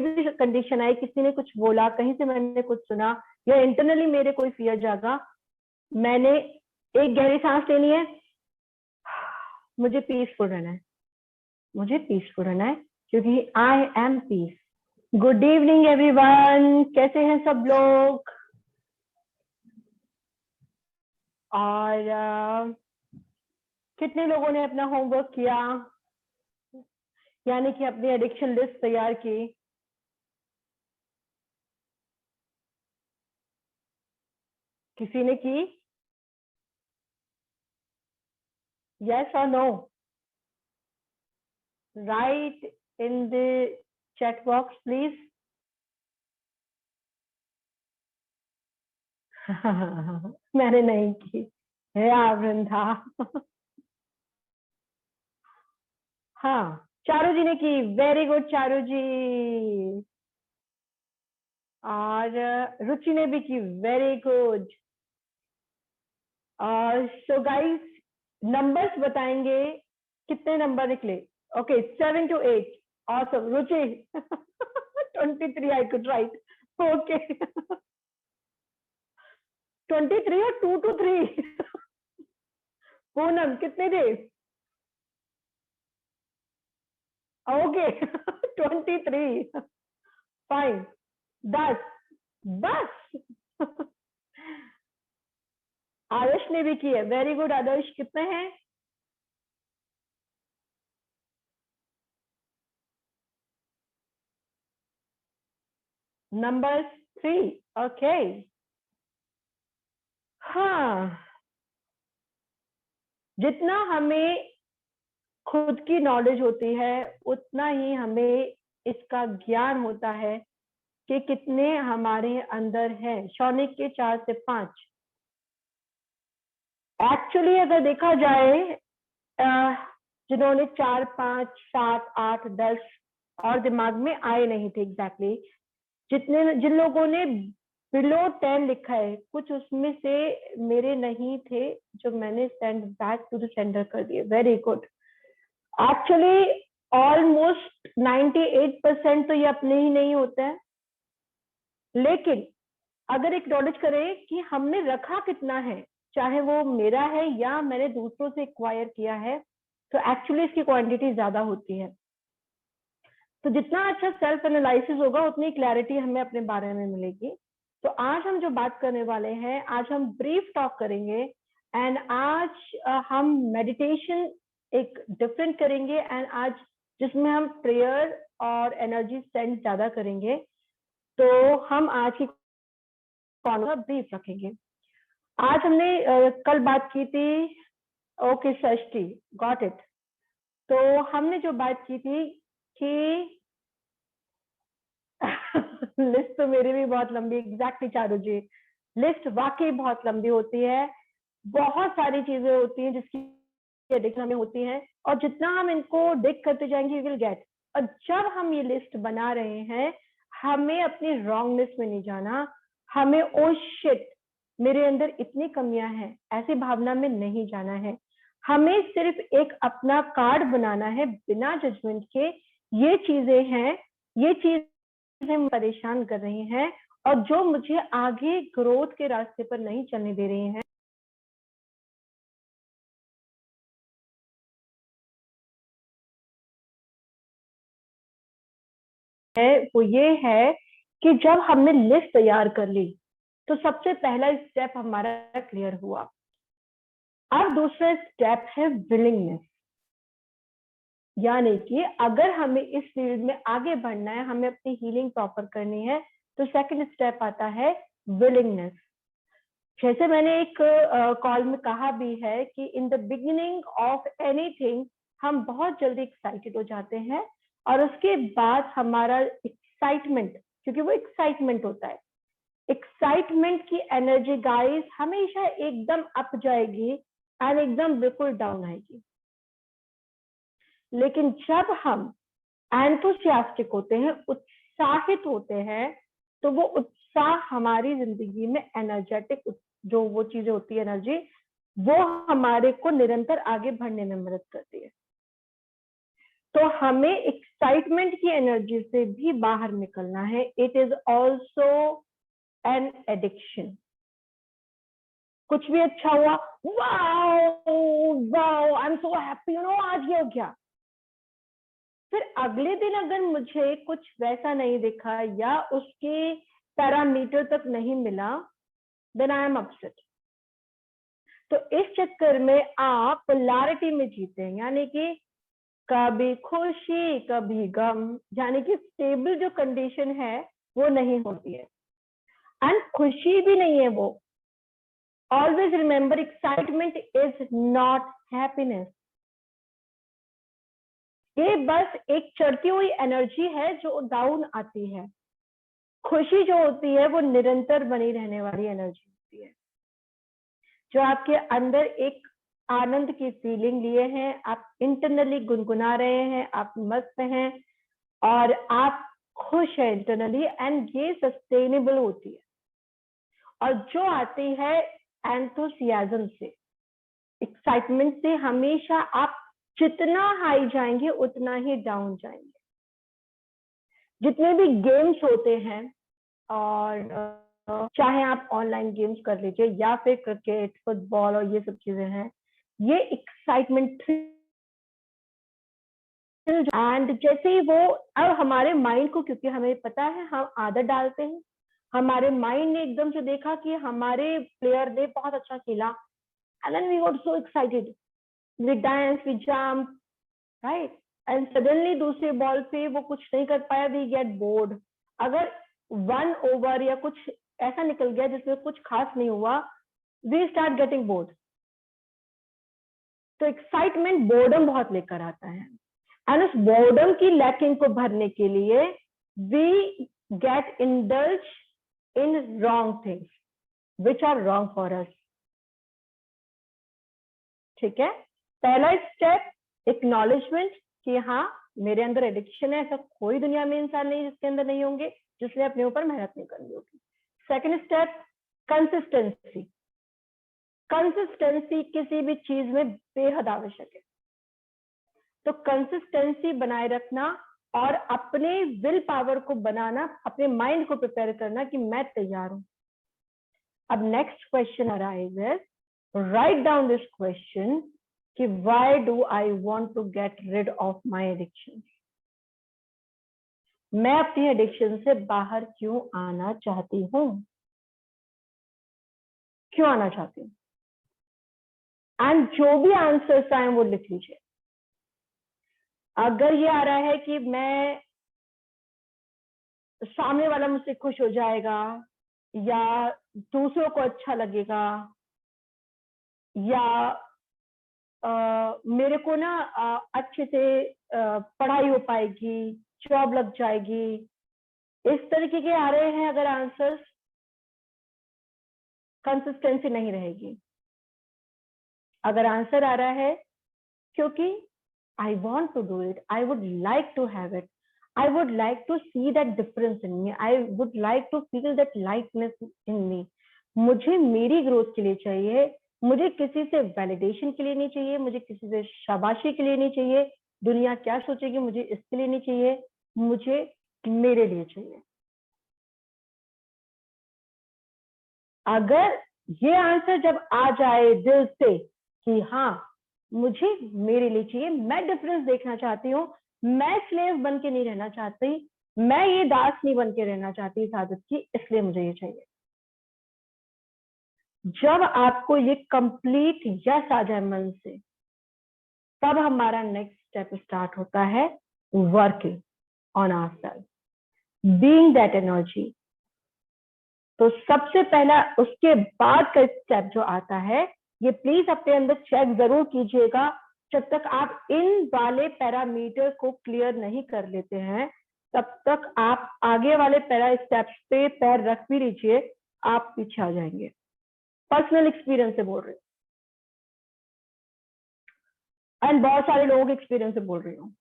भी कंडीशन आई, किसी ने कुछ बोला, कहीं से मैंने कुछ सुना, या इंटरनली मेरे कोई फियर जागा, मैंने एक गहरी सांस लेनी है, मुझे पीसफुल रहना है, मुझे पीसफुल रहना है, क्योंकि I am peace. Good evening everyone, कैसे हैं सब लोग? और कितने लोगों ने अपना होमवर्क किया, यानी कि अपनी एडिक्शन लिस्ट तैयार की? किसी ने की? यस और no? Write in the chat box please. मैंने नहीं की है वृंदा। हाँ, चारू जी ने की, वेरी गुड चारू जी। और रुचि ने भी की, very good. So guys, numbers बताएंगे, कितने नंबर निकले? Okay, 7 to 8। Awesome Ruchi. 23 I could write. Okay. 23 और 2 to 3। पूनम कितने थे? ओके। 23। फाइन। 10 बस। आदर्श ने भी की है, वेरी गुड आदर्श। कितने हैं? नंबर 3। ओके। हाँ, जितना हमें खुद की नॉलेज होती है उतना ही हमें इसका ज्ञान होता है कि कितने हमारे अंदर है। शौनिक के 4 से 5। एक्चुअली अगर देखा जाए, जिन्होंने 4, 5, 7, 8, 10 और दिमाग में आए नहीं थे एग्जैक्टली, जिन लोगों ने बिलो 10 लिखा है, कुछ उसमें से मेरे नहीं थे जो मैंने send back to the sender कर दिए। Very good. एक्चुअली ऑलमोस्ट 98% तो ये अपने ही नहीं होता है, लेकिन अगर एक नॉलेज करें कि हमने रखा कितना है, चाहे वो मेरा है या मैंने दूसरों से एक्वायर किया है, तो एक्चुअली इसकी क्वांटिटी ज्यादा होती है। तो जितना अच्छा सेल्फ एनालिसिस होगा उतनी क्लैरिटी हमें अपने बारे में मिलेगी। तो आज हम जो बात करने वाले हैं, आज हम ब्रीफ टॉक करेंगे, एंड आज हम मेडिटेशन एक डिफरेंट करेंगे, एंड आज जिसमें हम प्रेयर और एनर्जी सेंड ज्यादा करेंगे। तो हम आज की कॉर्नर ब्रीफ रखेंगे। आज हमने कल बात की थी, ओके षष्ठी, गॉट इट। तो हमने जो बात की थी कि लिस्ट तो मेरी भी बहुत लंबी, एग्जैक्टली चारू जी, लिस्ट वाकई बहुत लंबी होती है। बहुत सारी चीजें होती हैं जिसकी एडिक्शन हमें होती है, और जितना हम इनको डिग करते जाएंगे यू विल गेट। और जब हम ये लिस्ट बना रहे हैं, हमें अपनी रॉन्गनेस में नहीं जाना, हमें ओ शिट मेरे अंदर इतनी कमियां हैं ऐसी भावना में नहीं जाना है। हमें सिर्फ एक अपना कार्ड बनाना है बिना जजमेंट के। ये चीजें हैं, ये चीजें परेशान कर रही हैं और जो मुझे आगे ग्रोथ के रास्ते पर नहीं चलने दे रही हैं। वो ये है कि जब हमने लिस्ट तैयार कर ली तो सबसे पहला स्टेप हमारा क्लियर हुआ। अब दूसरा स्टेप है विलिंगनेस, यानी कि अगर हमें इस फील्ड में आगे बढ़ना है, हमें अपनी हीलिंग प्रॉपर करनी है, तो सेकंड स्टेप आता है विलिंगनेस। जैसे मैंने एक कॉल में कहा भी है कि in the beginning of anything हम बहुत जल्दी एक्साइटेड हो जाते हैं, और उसके बाद हमारा एक्साइटमेंट, क्योंकि वो एक्साइटमेंट होता है, एक्साइटमेंट की एनर्जी गाइस हमेशा एकदम अप जाएगी और एकदम बिल्कुल डाउन आएगी। लेकिन जब हम एंथुसियास्टिक होते हैं, उत्साहित होते हैं, तो वो उत्साह हमारी जिंदगी में एनर्जेटिक जो वो चीजें होती है एनर्जी, वो हमारे को निरंतर आगे बढ़ने में मदद करती है। तो हमें एक्साइटमेंट की एनर्जी से भी बाहर निकलना है. It is also an addiction. कुछ भी अच्छा हुआ, wow wow I am so happy, आज ये हो गया. फिर अगले दिन अगर मुझे कुछ वैसा नहीं दिखा या उसके पैरामीटर तक नहीं मिला, देन आई एम अपसेट. तो इस चक्कर में आप पोलैरिटी में जीते हैं, यानी कि कभी खुशी कभी गम, यानी कि स्टेबल जो कंडीशन है वो नहीं होती है. एंड खुशी भी नहीं है वो. Always remember, excitement is not happiness. ये बस एक चढ़ती हुई एनर्जी है जो डाउन आती है. खुशी जो होती है वो निरंतर बनी रहने वाली एनर्जी होती है, जो आपके अंदर एक आनंद की फीलिंग लिए हैं, आप इंटरनली गुनगुना रहे हैं, आप मस्त हैं और आप खुश हैं इंटरनली, एंड ये सस्टेनेबल होती है. और जो आती है एंथुसियाज्म से, एक्साइटमेंट से, हमेशा आप जितना हाई जाएंगे उतना ही डाउन जाएंगे. जितने भी गेम्स होते हैं, और चाहे आप ऑनलाइन गेम्स कर लीजिए या फिर क्रिकेट, फुटबॉल और ये सब चीजें हैं, ये एक्साइटमेंट एंड जैसे ही वो, अब हमारे माइंड को, क्योंकि हमें पता है हम आदत डालते हैं, हमारे माइंड ने एकदम से देखा कि हमारे प्लेयर ने बहुत अच्छा खेला, and then we got so excited, we dance, we jump, right, and suddenly दूसरे बॉल पे वो कुछ नहीं कर पाया, we get bored. अगर 1 ओवर या कुछ ऐसा निकल गया जिसमें कुछ खास नहीं हुआ, we start getting bored. तो एक्साइटमेंट बोर्डम बहुत लेकर आता है, एंड उस बोर्डम की लैकिंग को भरने के लिए we get indulge in wrong things which are wrong for us. ठीक है, पहला स्टेप एक्नॉलेजमेंट कि हाँ मेरे अंदर एडिक्शन है, ऐसा कोई दुनिया में इंसान नहीं जिसके अंदर नहीं होंगे, जिसने अपने ऊपर मेहनत नहीं करनी होगी. Second step consistency. कंसिस्टेंसी किसी भी चीज में बेहद आवश्यक है. तो कंसिस्टेंसी बनाए रखना और अपने विल पावर को बनाना, अपने माइंड को प्रिपेयर करना कि मैं तैयार हूं. अब next question arises, write down this question कि why do I want to get rid of my addiction. मैं अपनी एडिक्शन से बाहर क्यों आना चाहती हूँ, क्यों आना चाहती हूँ. एंड जो भी आंसर्स आए वो लिख लीजिए. अगर ये आ रहा है कि मैं, सामने वाला मुझसे खुश हो जाएगा, या दूसरों को अच्छा लगेगा, या मेरे को ना अच्छे से पढ़ाई हो पाएगी, जॉब लग जाएगी, इस तरीके के आ रहे हैं अगर आंसर्स, कंसिस्टेंसी नहीं रहेगी. अगर आंसर आ रहा है क्योंकि I want to do it, I would like to have it, I would like to see that difference in me, I would like to feel that lightness in me, मुझे मेरी growth के लिए चाहिए, मुझे किसी से वैलिडेशन के लिए नहीं चाहिए, मुझे किसी से शाबाशी के लिए नहीं चाहिए, दुनिया क्या सोचेगी मुझे इसके लिए नहीं चाहिए, मुझे मेरे लिए चाहिए. अगर ये आंसर जब आ जाए दिल से कि हाँ मुझे मेरे लिए चाहिए, मैं डिफरेंस देखना चाहती हूँ, मैं स्लेव बन के नहीं रहना चाहती, मैं ये दास नहीं बन के रहना चाहती इस आदत की, इसलिए मुझे ये चाहिए. जब आपको ये कंप्लीट यस आ जाए मन से, तब हमारा नेक्स्ट स्टेप स्टार्ट होता है working on ourselves, being that energy. तो सबसे पहला, उसके बाद का स्टेप जो आता है, ये प्लीज अपने अंदर चेक जरूर कीजिएगा, जब तक आप इन वाले पैरामीटर को क्लियर नहीं कर लेते हैं तब तक आप आगे वाले पैरा स्टेप्स पे पैर रख भी लीजिए, आप पीछे आ जाएंगे. पर्सनल एक्सपीरियंस से बोल रही हूँ, एंड बहुत सारे लोगों के एक्सपीरियंस से बोल रही हूँ.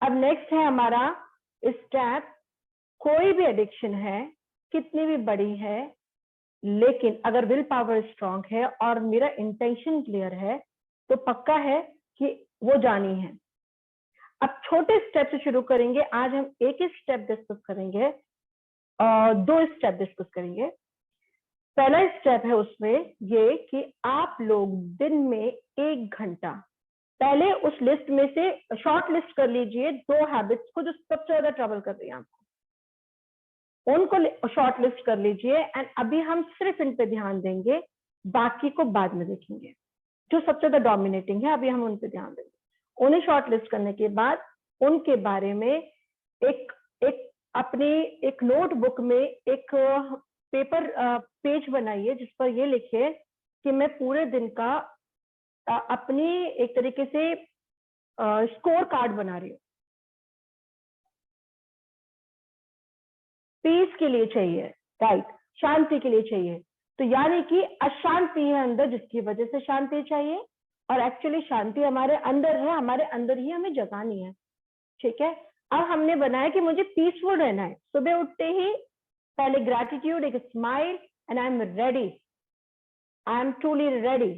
अब नेक्स्ट है हमारा स्टेप, कोई भी एडिक्शन है, कितनी भी बड़ी है, लेकिन अगर विल पावर स्ट्रांग है और मेरा इंटेंशन क्लियर है, तो पक्का है कि वो जानी है. अब छोटे स्टेप से शुरू करेंगे। आज हम एक ही स्टेप डिस्कस करेंगे, दो स्टेप डिस्कस करेंगे। पहला स्टेप है उसमें ये कि आप लोग दिन में 1 घंटा पहले उस लिस्ट में से शॉर्ट लिस्ट कर लीजिए 2 हैबिट्स को जो सबसे ज्यादा ट्रबल कर रही है आपको, उनको शॉर्ट लिस्ट कर लीजिए। एंड अभी हम सिर्फ इन पे ध्यान देंगे, बाकी को बाद में देखेंगे। जो सबसे ज्यादा डोमिनेटिंग है अभी हम उन पे ध्यान देंगे। उन्हें शॉर्ट लिस्ट करने के बाद उनके बारे में एक एक अपनी एक नोटबुक में एक पेपर पेज बनाइए जिस पर ये लिखिए कि मैं पूरे दिन का अपनी एक तरीके से स्कोर कार्ड बना रही हूँ। पीस के लिए चाहिए, राइट, शांति के लिए चाहिए। तो यानी कि अशांति है अंदर जिसकी वजह से शांति चाहिए, और एक्चुअली शांति हमारे अंदर है, हमारे अंदर ही हमें जगानी है। ठीक है, अब हमने बनाया कि मुझे पीसफुल रहना है। सुबह उठते ही पहले ग्रैटिट्यूड, एक smile, and I am ready, I am truly ready.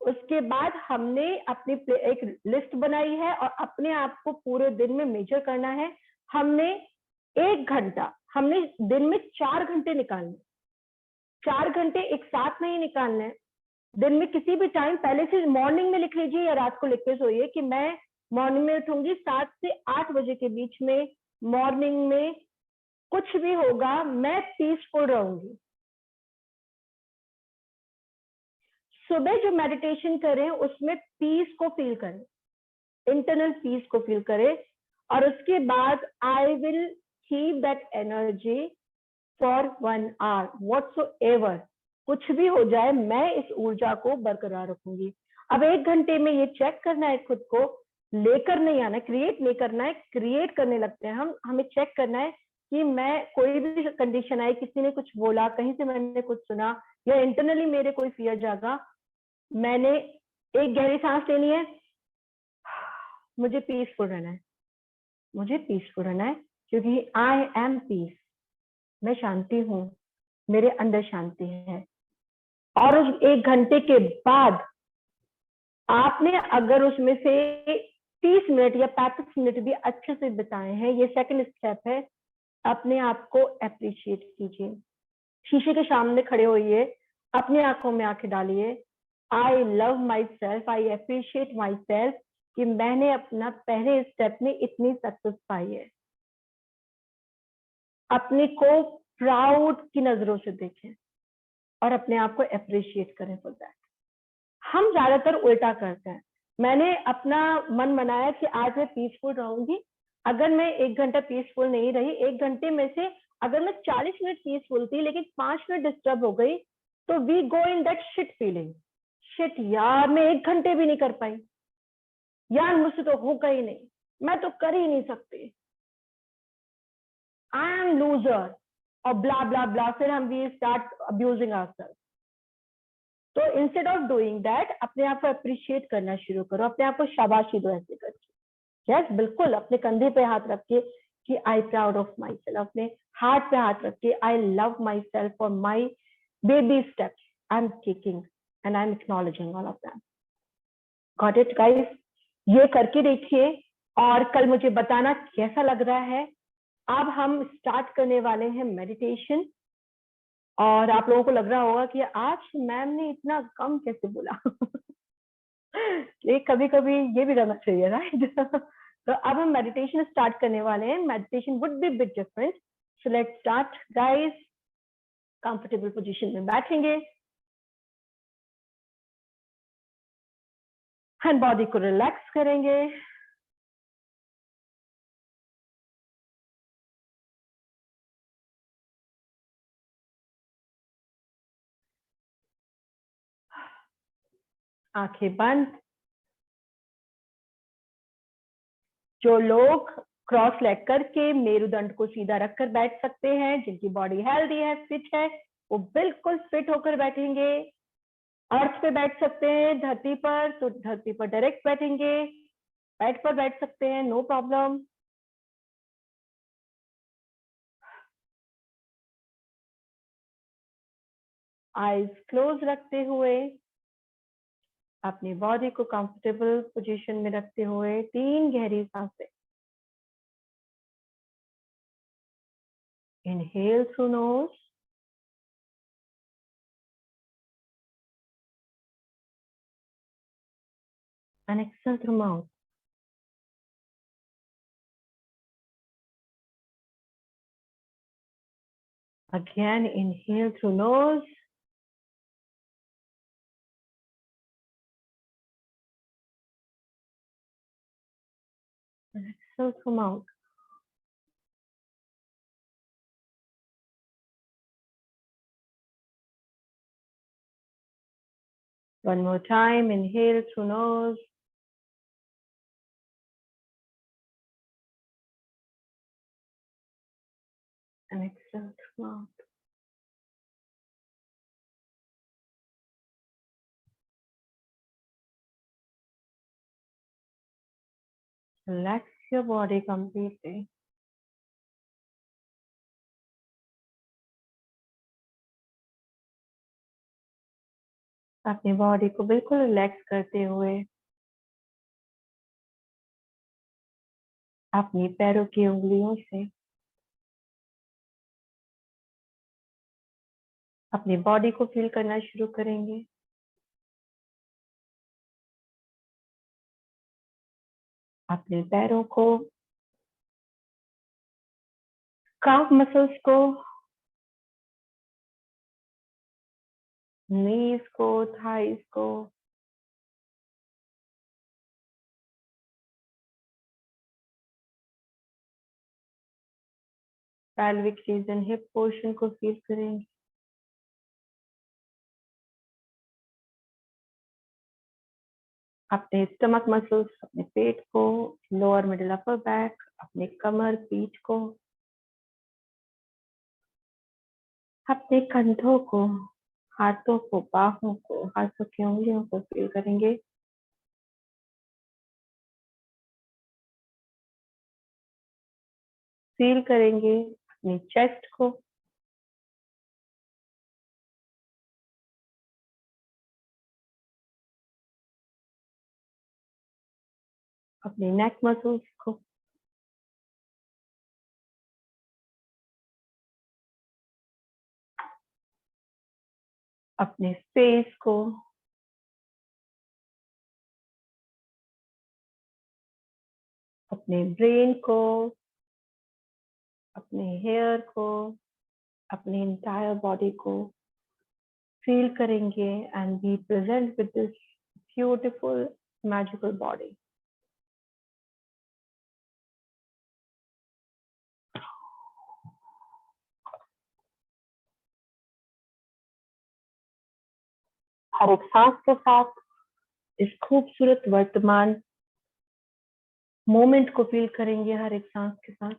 उसके बाद हमने अपनी एक लिस्ट बनाई है और अपने आप को पूरे दिन में मेजर करना है। हमने 1 घंटा, हमने दिन में 4 घंटे निकालने, 4 घंटे एक साथ नहीं निकालने। दिन में किसी भी टाइम, पहले से मॉर्निंग में लिख लीजिए या रात को लिख के सोइए कि मैं मॉर्निंग में उठूंगी 7 से 8 बजे के बीच में। मॉर्निंग में कुछ भी होगा मैं पीसफुल रहूंगी। सुबह जो मेडिटेशन करें उसमें पीस को फील करें, इंटरनल पीस को फील करें। और उसके बाद I will keep that energy for 1 hour whatsoever, कुछ भी हो जाए मैं इस ऊर्जा को बरकरार रखूंगी। अब 1 घंटे में ये चेक करना है, खुद को लेकर नहीं आना, क्रिएट नहीं करना है। क्रिएट करने लगते हैं हम, हमें चेक करना है कि मैं कोई भी कंडीशन आई, किसी ने कुछ बोला, कहीं से मैंने कुछ सुना, या इंटरनली मेरे कोई फियर जागा, मैंने एक गहरी सांस लेनी है, मुझे पीसफुल रहना है, मुझे पीसफुल रहना है, क्योंकि आई एम पीस, मैं शांति हूं, मेरे अंदर शांति है। और उस 1 घंटे के बाद आपने अगर उसमें से 30 मिनट या 35 मिनट भी अच्छे से बिताए हैं, ये सेकंड स्टेप है, अपने आप को अप्रिशिएट कीजिए। शीशे के सामने खड़े होइए, अपनी आंखों में आंखें डालिए, I love my self, I appreciate my self, कि मैंने अपना पहले स्टेप में इतनी सक्सेस पाई है। अपने को प्राउड की नजरों से देखें और अपने आप को अप्रिशिएट करें फॉर दैट। हम ज्यादातर उल्टा करते हैं। मैंने अपना मन बनाया कि आज मैं पीसफुल रहूंगी। अगर मैं 1 घंटा पीसफुल नहीं रही, 1 घंटे में से अगर मैं 40 मिनट पीसफुल थी लेकिन 5 मिनट डिस्टर्ब हो गई, तो we go in that shit feeling, shit यार मैं 1 घंटे भी नहीं कर पाई, यार मुझसे तो होगा ही नहीं, मैं तो कर ही नहीं सकती, आई एम लूजर, और ब्ला ब्ला ब्ला, फिर हम वी स्टार्ट अब्यूजिंग आवरसेल्फ। तो इंस्टेड ऑफ डूइंग दैट, अपने आप को अप्रिशिएट करना शुरू करो, अपने आप को शाबाशी दो ऐसे करके। यस, बिल्कुल, अपने कंधे पे हाथ रख के कि I proud of my self, अपने हाथ पे हाथ रख के I love my self for my baby steps I am taking and I am acknowledging all of them. Got it guys? ये करके देखिए और कल मुझे बताना कैसा लग रहा है। अब हम स्टार्ट करने वाले हैं मेडिटेशन। और आप लोगों को लग रहा होगा कि आज मैम ने इतना कम कैसे बोला ये कभी कभी ये भी रहना चाहिए, राइट? तो अब हम मेडिटेशन स्टार्ट करने वाले हैं। Meditation would be bit different, so let's start guys. Comfortable position में बैठेंगे, एंड बॉडी को रिलैक्स करेंगे। आंखें बंद। जो लोग क्रॉस लेग करके मेरुदंड को सीधा रखकर बैठ सकते हैं, जिनकी बॉडी हेल्दी है, फिट है, वो बिल्कुल फिट होकर बैठेंगे। अर्थ पे बैठ सकते हैं, धरती पर, तो धरती पर डायरेक्ट बैठेंगे। बेड पर बैठ सकते हैं, नो प्रॉब्लम। आईज क्लोज रखते हुए अपनी बॉडी को कंफर्टेबल पोजीशन में रखते हुए 3 गहरी सांसें। Inhale through nose and exhale through mouth. Again, inhale through nose and exhale through mouth. One more time, inhale through nose and exhale through mouth. Relax your body completely. अपनी body को बिल्कुल relax करते हुए अपनी पैरों की उंगलियों से अपनी बॉडी को फील करना शुरू करेंगे। अपने पैरों को, काफ मसल्स को, नीज को, थाइस को, pelvic रीजन, हिप पोर्शन को फील करेंगे। अपने स्टमक मसल्स, अपने पेट को, लोअर मिडिल अपर बैक, अपने कमर, पीठ को, अपने कंधों को, हाथों को, बाहों को, हाथों की उंगलियों को फील करेंगे। फील करेंगे अपने चेस्ट को, अपने नेक मसल्स को, अपने फेस को, अपने ब्रेन को, अपने हेयर को, अपने इंटायर बॉडी को फील करेंगे and be present with this beautiful magical body. हर एक सांस के साथ इस खूबसूरत वर्तमान मोमेंट को फील करेंगे। हर एक सांस के साथ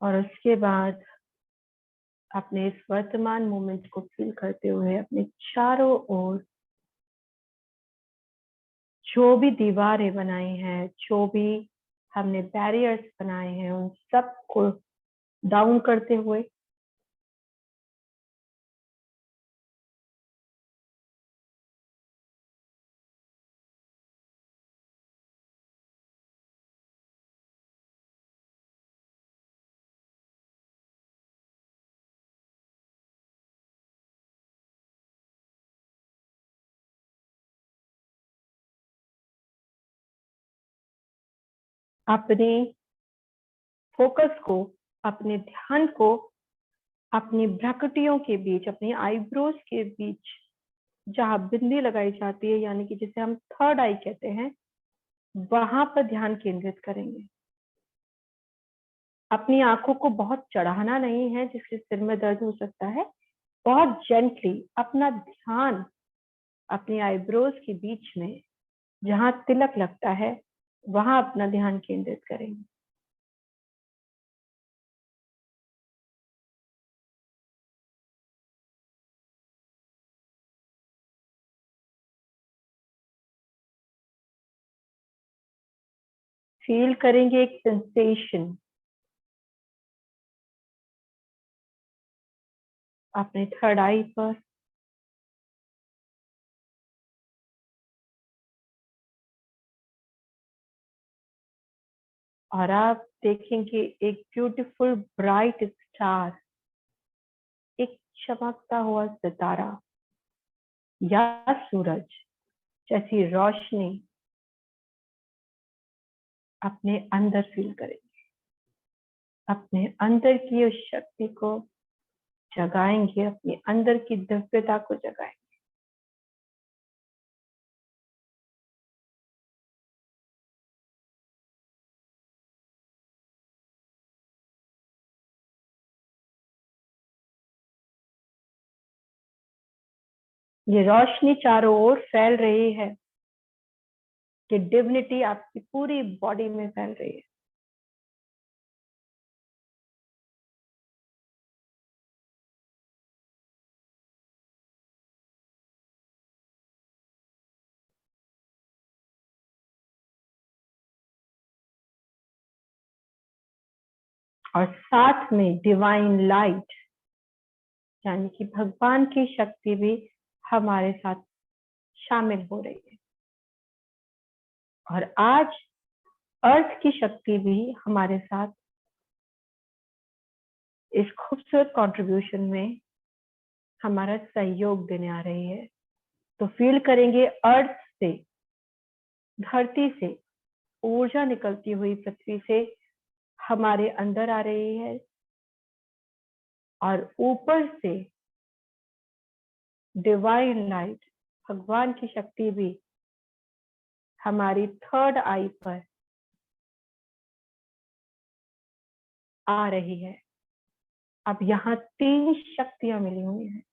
और उसके बाद अपने इस वर्तमान मोमेंट को फील करते हुए अपने चारों ओर जो भी दीवारें बनाई हैं, जो भी हमने बैरियर्स बनाए हैं, उन सबको डाउन करते हुए अपने फोकस को, अपने ध्यान को अपनी भ्रकटियों के बीच, अपनी आईब्रोज के बीच जहां बिंदी लगाई जाती है, यानी कि जिसे हम थर्ड आई कहते हैं, वहां पर ध्यान केंद्रित करेंगे। अपनी आंखों को बहुत चढ़ाना नहीं है जिससे सिर में दर्द हो सकता है। बहुत जेंटली अपना ध्यान अपनी आईब्रोज के बीच में जहां तिलक लगता है वहां अपना ध्यान केंद्रित करेंगे। फील करेंगे एक सेंसेशन अपने थर्ड आई पर, और आप देखेंगे एक ब्यूटीफुल ब्राइट स्टार, एक चमकता हुआ सितारा या सूरज जैसी रोशनी अपने अंदर फील करेंगे। अपने अंदर की उस शक्ति को जगाएंगे, अपने अंदर की दिव्यता को जगाएंगे। ये रोशनी चारों ओर फैल रही है, कि डिविनिटी आपकी पूरी बॉडी में फैल रही है। और साथ में डिवाइन लाइट यानी कि भगवान की शक्ति भी हमारे साथ शामिल हो रही है। और आज अर्थ की शक्ति भी हमारे साथ इस खूबसूरत कंट्रीब्यूशन में हमारा सहयोग देने आ रही है। तो फील करेंगे अर्थ से, धरती से ऊर्जा निकलती हुई पृथ्वी से हमारे अंदर आ रही है, और ऊपर से डिवाइन लाइट भगवान की शक्ति भी हमारी थर्ड आई पर आ रही है। अब यहाँ 3 शक्तियां मिली हुई हैं,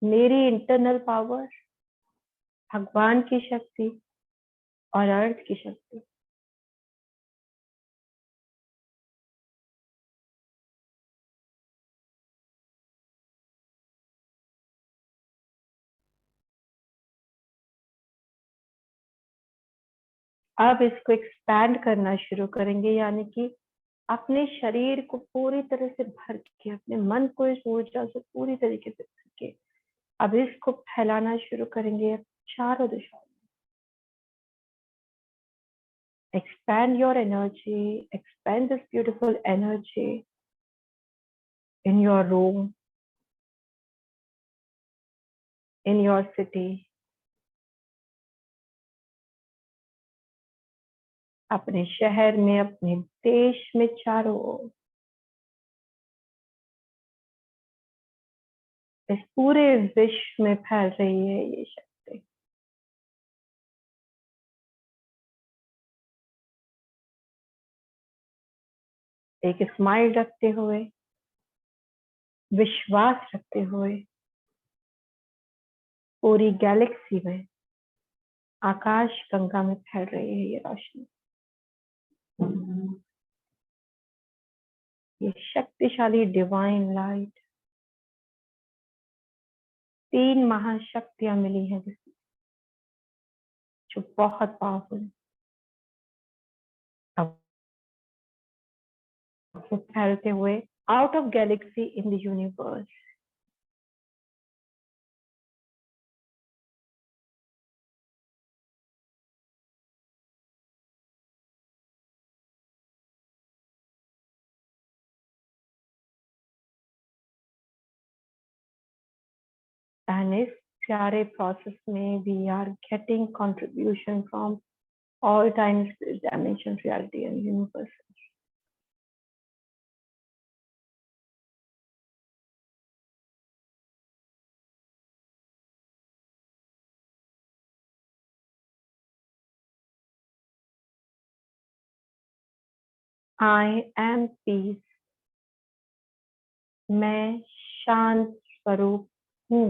मेरी इंटरनल पावर, भगवान की शक्ति और अर्थ की शक्ति। अब इसको एक्सपैंड करना शुरू करेंगे, यानी कि अपने शरीर को पूरी तरह से भर के, अपने मन को इस ऊर्जा से पूरी तरीके से भर के अब इसको फैलाना शुरू करेंगे चारों दिशाओं में। Expand your energy, expand this beautiful energy in your room, in your city, अपने शहर में, अपने देश में, चारों ओर। इस पूरे विश्व में फैल रही है ये शक्ति। एक स्माइल रखते हुए, विश्वास रखते हुए, पूरी गैलेक्सी में, आकाश गंगा में फैल रही है ये रोशनी। ये शक्तिशाली डिवाइन लाइट, 3 महाशक्तियां मिली हैं जिसमें, जो बहुत पावरफुल है। अब वो फैलते हुए out of Galaxy in the universe. And इस प्यारे प्रोसेस में we are getting contribution from all times dimension reality and universe. I am peace. मैं शांत स्वरूप हूँ।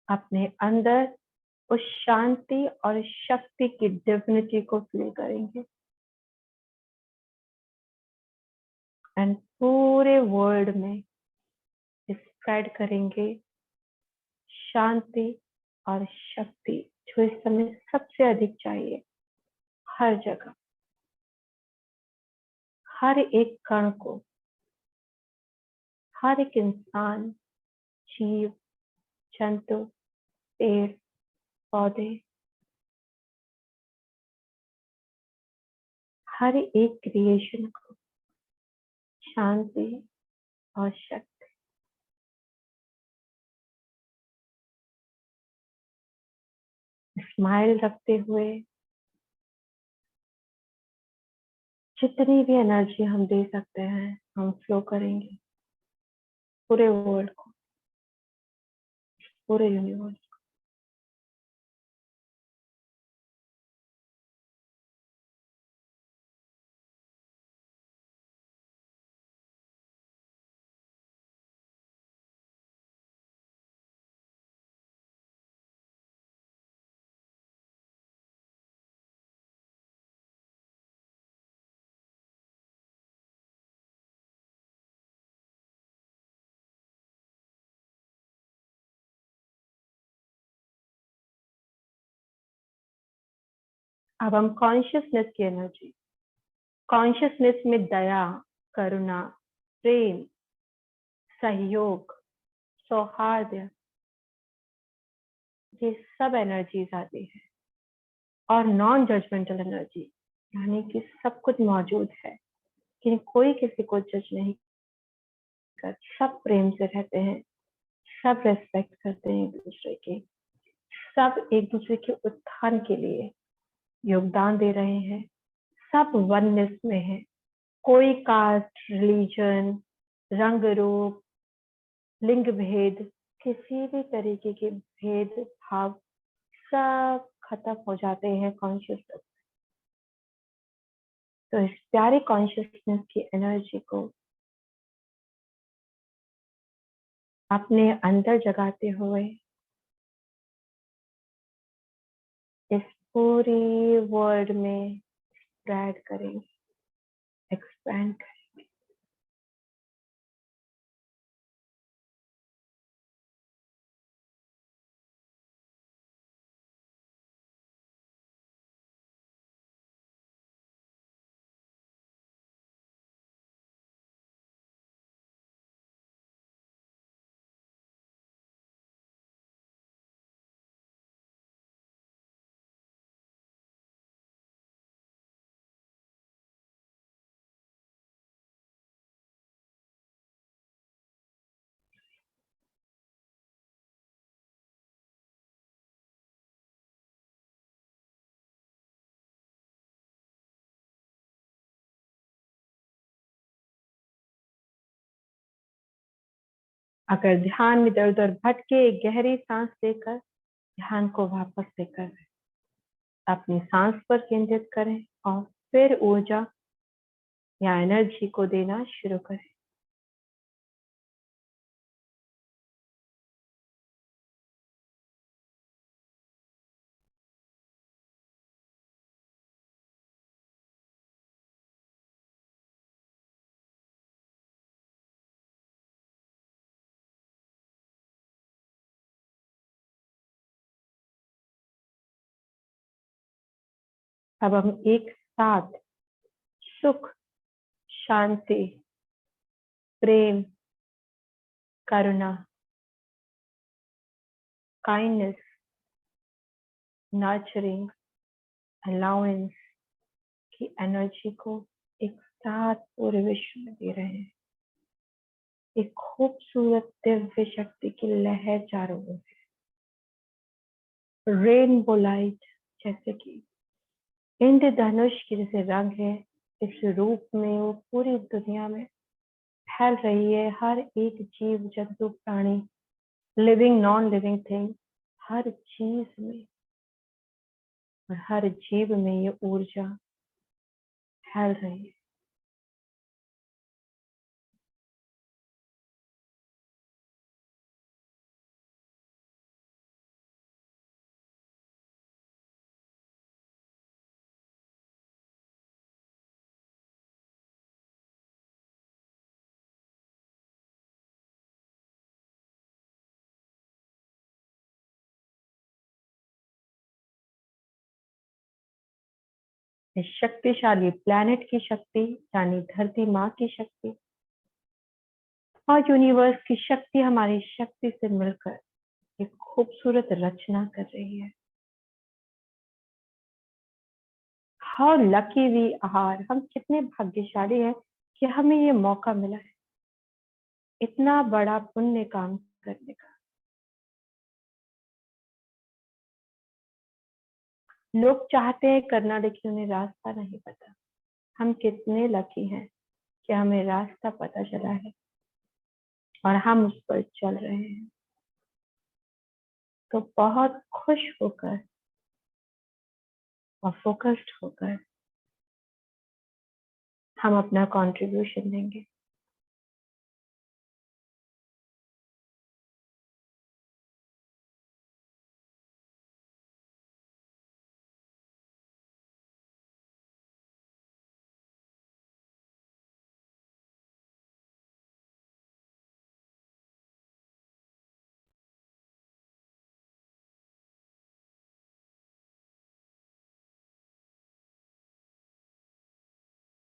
अपने अंदर उस शांति और शक्ति की डिविनिटी को फील करेंगे, एंड पूरे वर्ल्ड में स्प्रेड करेंगे शांति और शक्ति, जो इस समय सबसे अधिक चाहिए हर जगह, हर एक कण को, हर एक इंसान, जीव, जंतु, पेड़, पौधे, हर एक क्रिएशन को शांति और शक्ति, स्माइल रखते हुए जितनी भी एनर्जी हम दे सकते हैं हम फ्लो करेंगे पूरे वर्ल्ड को, पूरे यूनिवर्स। अब हम कॉन्शियसनेस की एनर्जी, कॉन्शियसनेस में दया, करुणा, प्रेम, सहयोग, सौहार्द, ये सब एनर्जीज आती है। और नॉन जजमेंटल एनर्जी, यानी कि सब कुछ मौजूद है कि कोई किसी को जज नहीं कर, सब प्रेम से रहते हैं, सब रेस्पेक्ट करते हैं एक दूसरे की, सब एक दूसरे के उत्थान के लिए योगदान दे रहे हैं, सब वननेस में है। कोई कास्ट, रिलीजन, रंग रूप, लिंग भेद, किसी भी तरीके के भेद भाव सब खत्म हो जाते हैं कॉन्शियसनेस। तो इस प्यारी कॉन्शियसनेस की एनर्जी को अपने अंदर जगाते हुए इस पूरी वर्ल्ड में स्प्रेड करेंगे, एक्सपैंड करेंगे। अगर ध्यान इधर उधर भटके, गहरी सांस लेकर ध्यान को वापस लेकर अपनी सांस पर केंद्रित करें और फिर ऊर्जा या एनर्जी को देना शुरू करें। अब हम एक साथ सुख, शांति, प्रेम, करुणा, काइंडनेस, नर्चरिंग, अलाउंस की एनर्जी को एक साथ पूरे विश्व में दे रहे हैं। एक खूबसूरत दिव्य शक्ति की लहर चारों ओर है। रेनबो लाइट, जैसे कि इंद्रधनुष के जैसे रंग है, इस रूप में वो पूरी दुनिया में फैल रही है। हर एक जीव, जंतु, प्राणी, लिविंग, नॉन लिविंग थिंग, हर चीज में और हर जीव में ये ऊर्जा फैल रही है। इस शक्तिशाली प्लैनेट की शक्ति यानी धरती माँ की शक्ति और यूनिवर्स की शक्ति हमारी शक्ति से मिलकर एक खूबसूरत रचना कर रही है। हाउ लकी वी आर, हम कितने भाग्यशाली हैं कि हमें ये मौका मिला है इतना बड़ा पुण्य काम करने का। लोग चाहते हैं करना लेकिन उन्हें रास्ता नहीं पता। हम कितने लकी हैं कि हमें रास्ता पता चला है और हम उस पर चल रहे हैं। तो बहुत खुश होकर और फोकस्ड होकर हम अपना कंट्रीब्यूशन देंगे।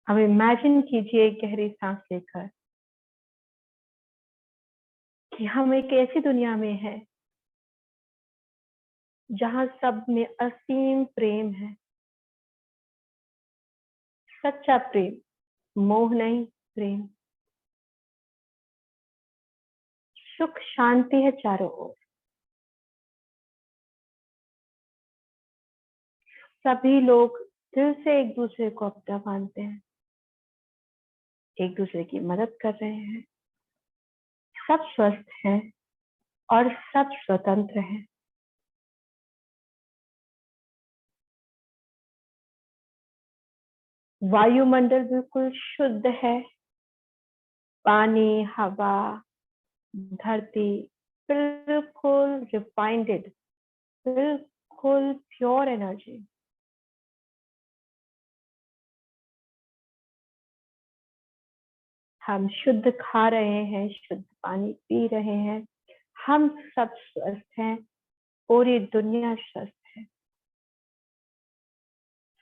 अब इमेजिन कीजिए गहरी सांस लेकर कि हम एक ऐसी दुनिया में हैं जहां सब में असीम प्रेम है। सच्चा प्रेम, मोह नहीं, प्रेम। सुख शांति है चारों ओर। सभी लोग दिल से एक दूसरे को अपना मानते हैं, एक दूसरे की मदद कर रहे हैं। सब स्वस्थ हैं और सब स्वतंत्र हैं। वायुमंडल बिल्कुल शुद्ध है। पानी, हवा, धरती बिल्कुल रिफाइंडेड, बिल्कुल प्योर एनर्जी। हम शुद्ध खा रहे हैं, शुद्ध पानी पी रहे हैं। हम सब स्वस्थ हैं, पूरी दुनिया स्वस्थ है।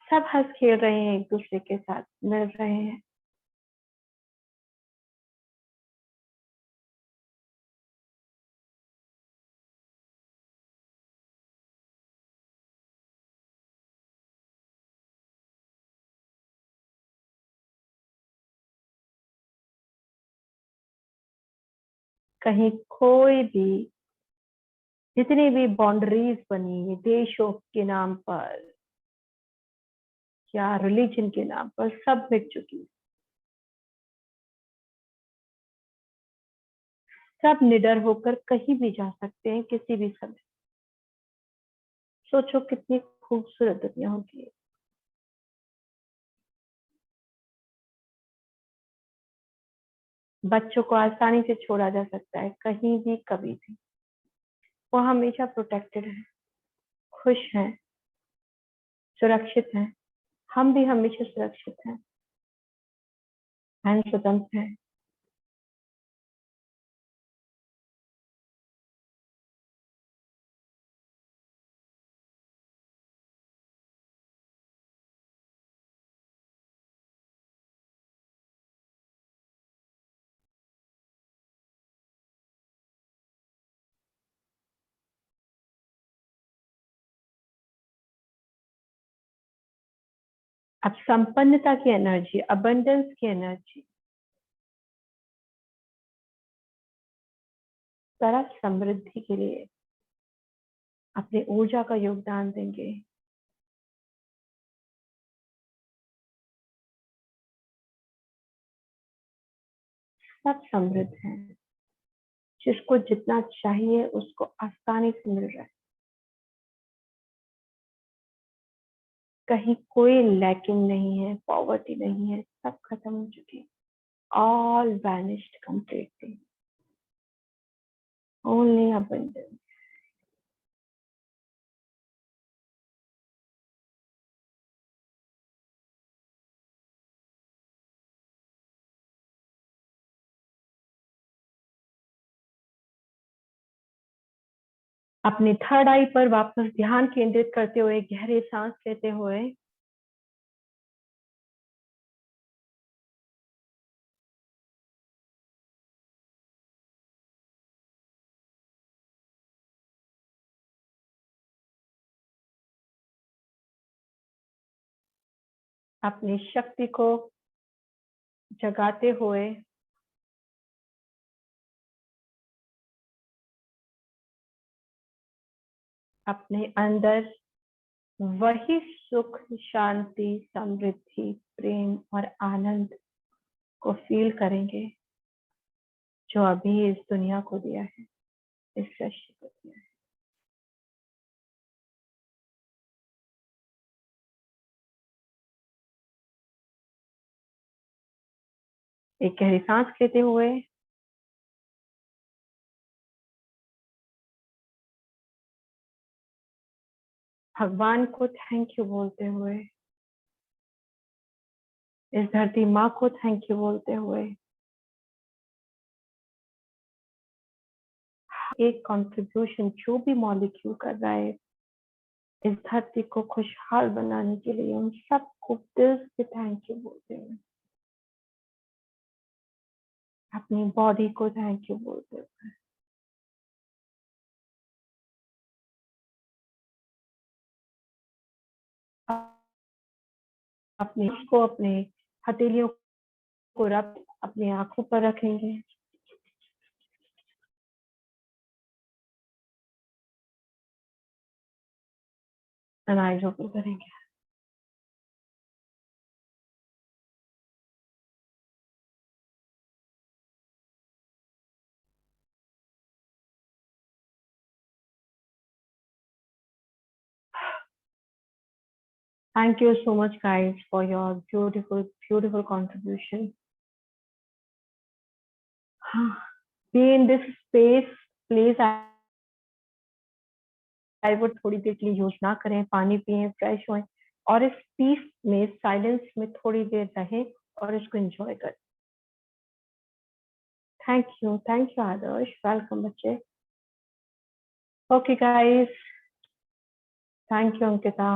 सब हंस खेल रहे हैं, एक दूसरे के साथ मिल रहे हैं। कहीं कोई भी, जितनी भी बाउंड्रीज बनी है देशों के नाम पर या रिलीजन के नाम पर, सब मिट चुकी है। सब निडर होकर कहीं भी जा सकते हैं किसी भी समय। सोचो कितनी खूबसूरत दुनिया होगी। बच्चों को आसानी से छोड़ा जा सकता है कहीं भी कभी भी। वो हमेशा प्रोटेक्टेड है, खुश हैं, सुरक्षित हैं। हम भी हमेशा सुरक्षित हैं एंड स्वतंत्र हैं। अब संपन्नता की एनर्जी, अबंडेंस की एनर्जी तरफ समृद्धि के लिए अपनी ऊर्जा का योगदान देंगे। सब समृद्ध हैं। जिसको जितना चाहिए उसको आसानी से मिल रहा है। कहीं कोई लैकिंग नहीं है, पॉवर्टी नहीं है, सब खत्म हो चुकी है। All vanished completely, only abundance. अपनी थर्ड आई पर वापस ध्यान केंद्रित करते हुए गहरे सांस लेते हुए अपनी शक्ति को जगाते हुए अपने अंदर वही सुख, शांति, समृद्धि, प्रेम और आनंद को फील करेंगे जो अभी इस दुनिया को दिया है, इस सृष्टि को दिया है। एक गहरी सांस लेते हुए भगवान को थैंक यू बोलते हुए, इस धरती माँ को थैंक यू बोलते हुए, एक कंट्रीब्यूशन जो भी मॉलिक्यूल कर रहा है इस धरती को खुशहाल बनाने के लिए, उन सबको दिल से थैंक यू बोलते हुए, अपनी बॉडी को थैंक यू बोलते हुए, अपने हथेलियों को रख अपनी आंखों पर रखेंगे। आइज ओपन करेंगे। Thank you so much, guys, for your beautiful contribution. Be in this space, please. I would थोड़ी देर के लिए यूज ना करें, पानी पिए, फ्रेश होएं और इस पीस में, साइलेंस में थोड़ी देर रहें और इसको एंजॉय करें। थैंक यू आदर्श, वेलकम बच्चे। Okay guys, thank you Ankita.